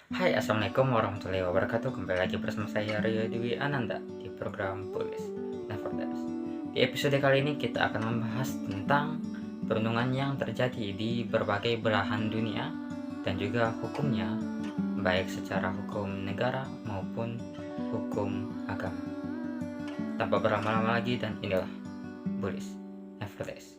Hai, Assalamualaikum warahmatullahi wabarakatuh. Kembali lagi bersama saya Rio Dewi Ananda di program Police Nevertheless. Di episode kali ini kita akan membahas tentang perundungan yang terjadi di berbagai belahan dunia dan juga hukumnya, baik secara hukum negara maupun hukum agama. Tanpa berlama-lama lagi, dan inilah Police Nevertheless.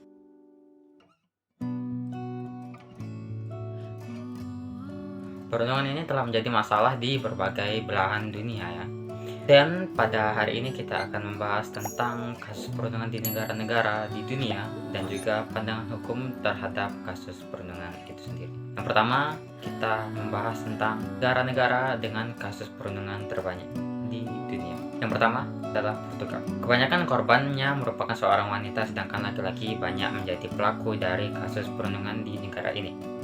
Perundungan ini telah menjadi masalah di berbagai belahan dunia ya. Dan pada hari ini kita akan membahas tentang kasus perundungan di negara-negara di dunia dan juga pandangan hukum terhadap kasus perundungan itu sendiri. Yang pertama, kita membahas tentang negara-negara dengan kasus perundungan terbanyak di dunia. Yang pertama adalah Portugal. Kebanyakan korbannya merupakan seorang wanita, sedangkan laki-laki banyak menjadi pelaku dari kasus perundungan di negara ini.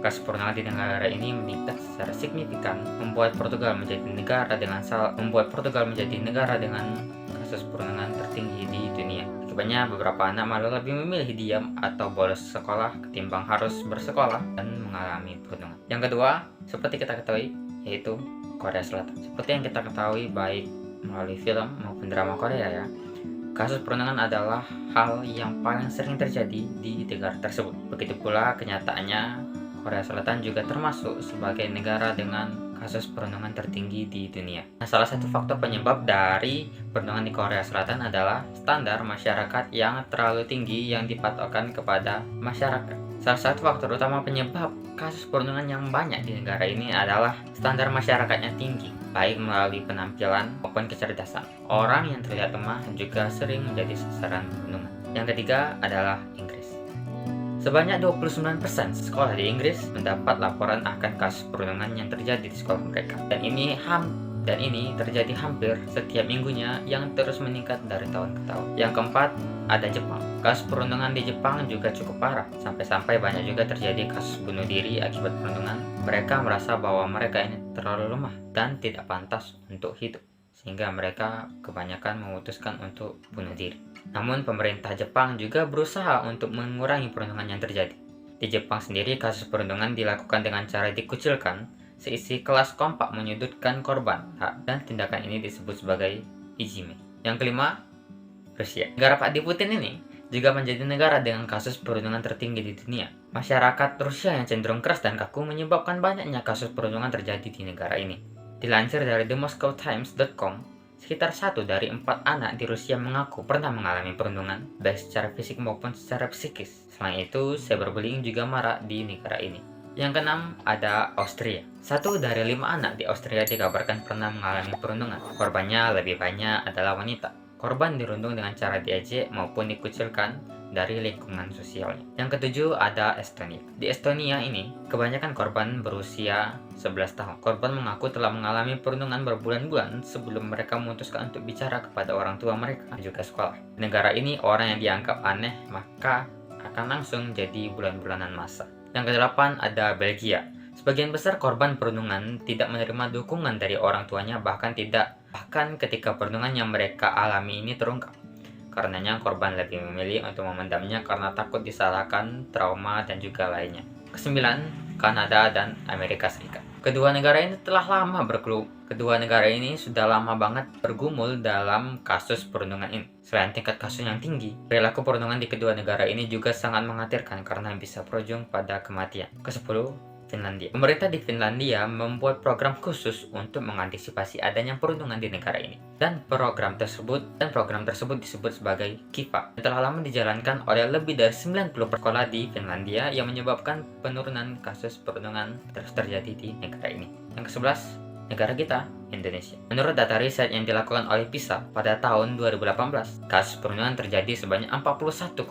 Kasus perundungan di negara ini meningkat secara signifikan, membuat Portugal menjadi negara dengan kasus perundungan tertinggi di dunia. Akibatnya, beberapa anak malah lebih memilih diam atau bolos sekolah ketimbang harus bersekolah dan mengalami perundungan. Yang kedua, seperti kita ketahui, yaitu Korea Selatan. Seperti yang kita ketahui baik melalui film maupun drama Korea ya, kasus perundungan adalah hal yang paling sering terjadi di negara tersebut. Begitu pula kenyataannya, Korea Selatan juga termasuk sebagai negara dengan kasus perundungan tertinggi di dunia. Nah, salah satu faktor penyebab dari perundungan di Korea Selatan adalah standar masyarakat yang terlalu tinggi yang dipatokkan kepada masyarakat. Salah satu faktor utama penyebab kasus perundungan yang banyak di negara ini adalah standar masyarakatnya tinggi, baik melalui penampilan maupun kecerdasan. Orang yang terlihat lemah juga sering menjadi sasaran perundungan. Yang ketiga adalah Inggris. Sebanyak 29% sekolah di Inggris mendapat laporan akan kasus perundungan yang terjadi di sekolah mereka. Dan ini terjadi hampir setiap minggunya yang terus meningkat dari tahun ke tahun. Yang keempat, ada Jepang. Kasus perundungan di Jepang juga cukup parah. Sampai-sampai banyak juga terjadi kasus bunuh diri akibat perundungan. Mereka merasa bahwa mereka ini terlalu lemah dan tidak pantas untuk hidup, sehingga mereka kebanyakan memutuskan untuk bunuh diri. Namun pemerintah Jepang juga berusaha untuk mengurangi perundungan yang terjadi. Di Jepang sendiri, kasus perundungan dilakukan dengan cara dikucilkan, seisi kelas kompak menyudutkan korban, dan tindakan ini disebut sebagai ijime. Yang kelima, Rusia. Negara Pak Putin ini juga menjadi negara dengan kasus perundungan tertinggi di dunia. Masyarakat Rusia yang cenderung keras dan kaku menyebabkan banyaknya kasus perundungan terjadi di negara ini. Dilansir dari themoscowtimes.com, sekitar 1 dari 4 anak di Rusia mengaku pernah mengalami perundungan, baik secara fisik maupun secara psikis. Selain itu, cyberbullying juga marak di negara ini. Yang keenam, ada Austria. 1 dari 5 anak di Austria dikabarkan pernah mengalami perundungan. Korbannya lebih banyak adalah wanita. Korban dirundung dengan cara diejek maupun dikucilkan dari lingkungan sosialnya. Yang ketujuh, ada Estonia. Di Estonia ini, kebanyakan korban berusia 11 tahun. Korban mengaku telah mengalami perundungan berbulan-bulan sebelum mereka memutuskan untuk bicara kepada orang tua mereka dan juga sekolah. Di negara ini, orang yang dianggap aneh maka akan langsung jadi bulan-bulanan masa. Yang kedelapan, ada Belgia. Sebagian besar korban perundungan tidak menerima dukungan dari orang tuanya, bahkan ketika perundungan yang mereka alami ini terungkap. Karenanya korban lebih memilih untuk memendamnya karena takut disalahkan, trauma, dan juga lainnya. Kesembilan, Kanada dan Amerika Serikat. Kedua negara ini sudah lama banget bergumul dalam kasus perundungan ini. Selain tingkat kasus yang tinggi, perilaku perundungan di kedua negara ini juga sangat mengkhawatirkan karena bisa berujung pada kematian. Kesepuluh, Finlandia. Pemerintah di Finlandia membuat program khusus untuk mengantisipasi adanya perundungan di negara ini. Dan program tersebut disebut sebagai KIPA. Telah lama dijalankan oleh lebih dari 90 sekolah di Finlandia yang menyebabkan penurunan kasus perundungan terus terjadi di negara ini. Yang ke-11, negara kita, Indonesia. Menurut data riset yang dilakukan oleh PISA pada tahun 2018, kasus perundungan terjadi sebanyak 41,1%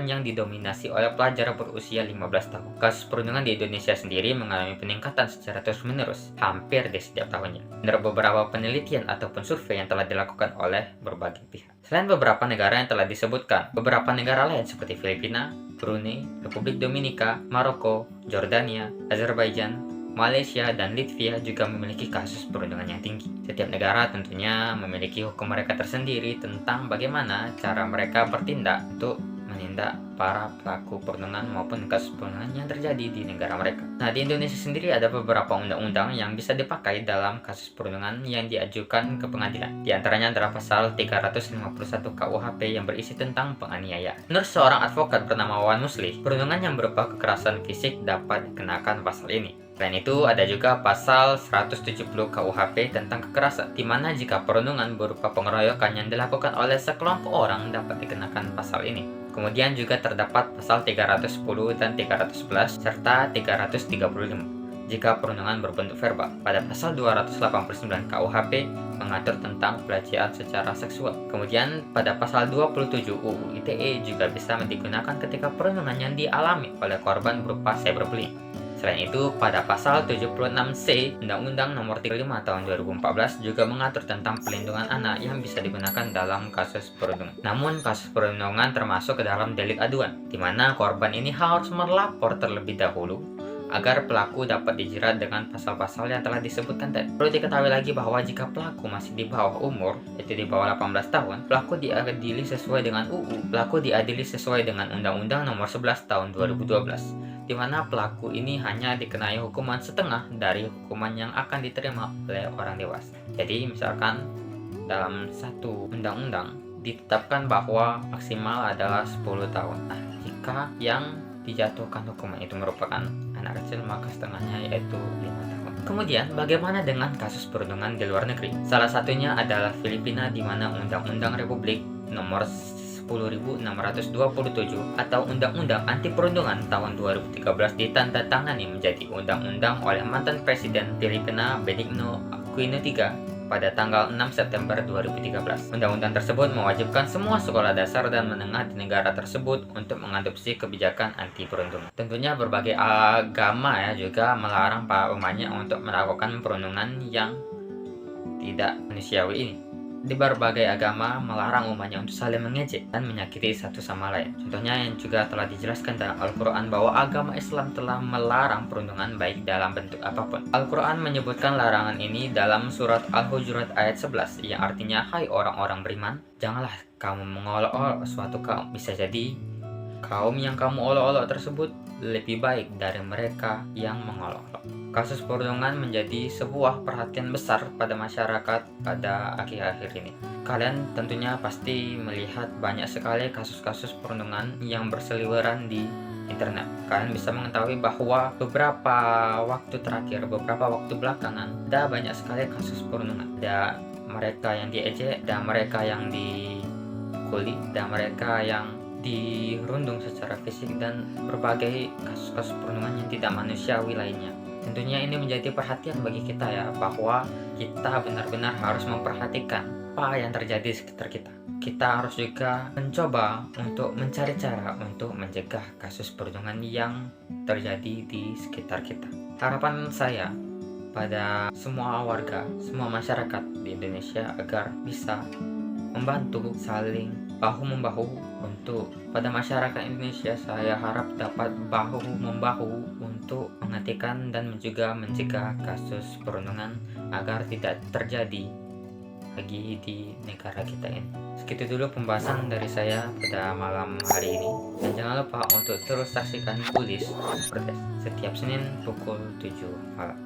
yang didominasi oleh pelajar berusia 15 tahun. Kasus perundungan di Indonesia sendiri mengalami peningkatan secara terus-menerus hampir di setiap tahunnya. Menurut beberapa penelitian ataupun survei yang telah dilakukan oleh berbagai pihak. Selain beberapa negara yang telah disebutkan, beberapa negara lain seperti Filipina, Brunei, Republik Dominika, Maroko, Jordania, Azerbaijan, Malaysia, dan Latvia juga memiliki kasus perundungan yang tinggi. Setiap negara tentunya memiliki hukum mereka tersendiri tentang bagaimana cara mereka bertindak untuk menindak para pelaku perundungan maupun kasus perundungan yang terjadi di negara mereka. Nah, di Indonesia sendiri ada beberapa undang-undang yang bisa dipakai dalam kasus perundungan yang diajukan ke pengadilan. Di antaranya adalah pasal 351 KUHP yang berisi tentang penganiayaan. Menurut seorang advokat bernama Wan Muslih, perundungan yang berupa kekerasan fisik dapat dikenakan pasal ini. Selain itu, ada juga pasal 170 KUHP tentang kekerasan, di mana jika perundungan berupa pengeroyokan yang dilakukan oleh sekelompok orang dapat dikenakan pasal ini. Kemudian juga terdapat pasal 310 dan 311 serta 335 jika perundungan berbentuk verbal. Pada pasal 289 KUHP mengatur tentang pelecehan secara seksual. Kemudian pada pasal 27 UU ITE juga bisa digunakan ketika perundungan yang dialami oleh korban berupa cyberbullying. Selain itu, pada pasal 76C Undang-Undang Nomor 35 Tahun 2014 juga mengatur tentang pelindungan anak yang bisa digunakan dalam kasus perundungan. Namun, kasus perundungan termasuk ke dalam delik aduan, di mana korban ini harus melapor terlebih dahulu agar pelaku dapat dijerat dengan pasal-pasal yang telah disebutkan tadi. Perlu diketahui lagi bahwa jika pelaku masih di bawah umur, yaitu di bawah 18 tahun, pelaku diadili sesuai dengan UU. Pelaku diadili sesuai dengan Undang-Undang Nomor 11 Tahun 2012, di mana pelaku ini hanya dikenai hukuman setengah dari hukuman yang akan diterima oleh orang dewasa. Jadi, misalkan dalam satu undang-undang ditetapkan bahwa maksimal adalah 10 tahun. Nah, jika yang dijatuhkan hukuman itu merupakan anak kecil, maka setengahnya yaitu 5 tahun. Kemudian, bagaimana dengan kasus perundungan di luar negeri? Salah satunya adalah Filipina, di mana Undang-Undang Republik Nomor 10.627 atau Undang-Undang Anti Perundungan tahun 2013 ditandatangani menjadi undang-undang oleh mantan Presiden Filipina Benigno Aquino III pada tanggal 6 September 2013. Undang-undang tersebut mewajibkan semua sekolah dasar dan menengah di negara tersebut untuk mengadopsi kebijakan anti perundungan. Tentunya berbagai agama juga melarang para umatnya untuk melakukan perundungan yang tidak manusiawi ini. Di berbagai agama melarang umatnya untuk saling mengejek dan menyakiti satu sama lain. Contohnya yang juga telah dijelaskan dalam Al-Quran bahwa agama Islam telah melarang perundungan baik dalam bentuk apapun. Al-Quran menyebutkan larangan ini dalam surat Al-Hujurat ayat 11 yang artinya, hai orang-orang beriman, janganlah kamu mengolok-olok suatu kaum. Bisa jadi kaum yang kamu olok-olok tersebut lebih baik dari mereka yang mengolok-olok. Kasus perundungan menjadi sebuah perhatian besar pada masyarakat pada akhir-akhir ini. Kalian tentunya pasti melihat banyak sekali kasus-kasus perundungan yang berseliweran di internet. Kalian bisa mengetahui bahwa beberapa waktu terakhir, beberapa waktu belakangan, ada banyak sekali kasus perundungan. Ada mereka yang diejek, ada mereka yang dibully, ada mereka yang dirundung secara fisik, dan berbagai kasus-kasus perundungan yang tidak manusiawi lainnya. Tentunya ini menjadi perhatian bagi kita ya, bahwa kita benar-benar harus memperhatikan apa yang terjadi di sekitar kita. Kita harus juga mencoba untuk mencari cara untuk mencegah kasus perundungan yang terjadi di sekitar kita. Harapan saya pada semua warga, semua masyarakat di Indonesia agar bisa membantu saling bahu-membahu. Untuk pada masyarakat Indonesia, saya harap dapat bahu-membahu untuk menghentikan dan juga mencegah kasus perundungan agar tidak terjadi lagi di negara kita ini. Segitu dulu pembahasan dari saya pada malam hari ini, dan jangan lupa untuk terus saksikan Bulis Protes setiap Senin pukul 7 malam.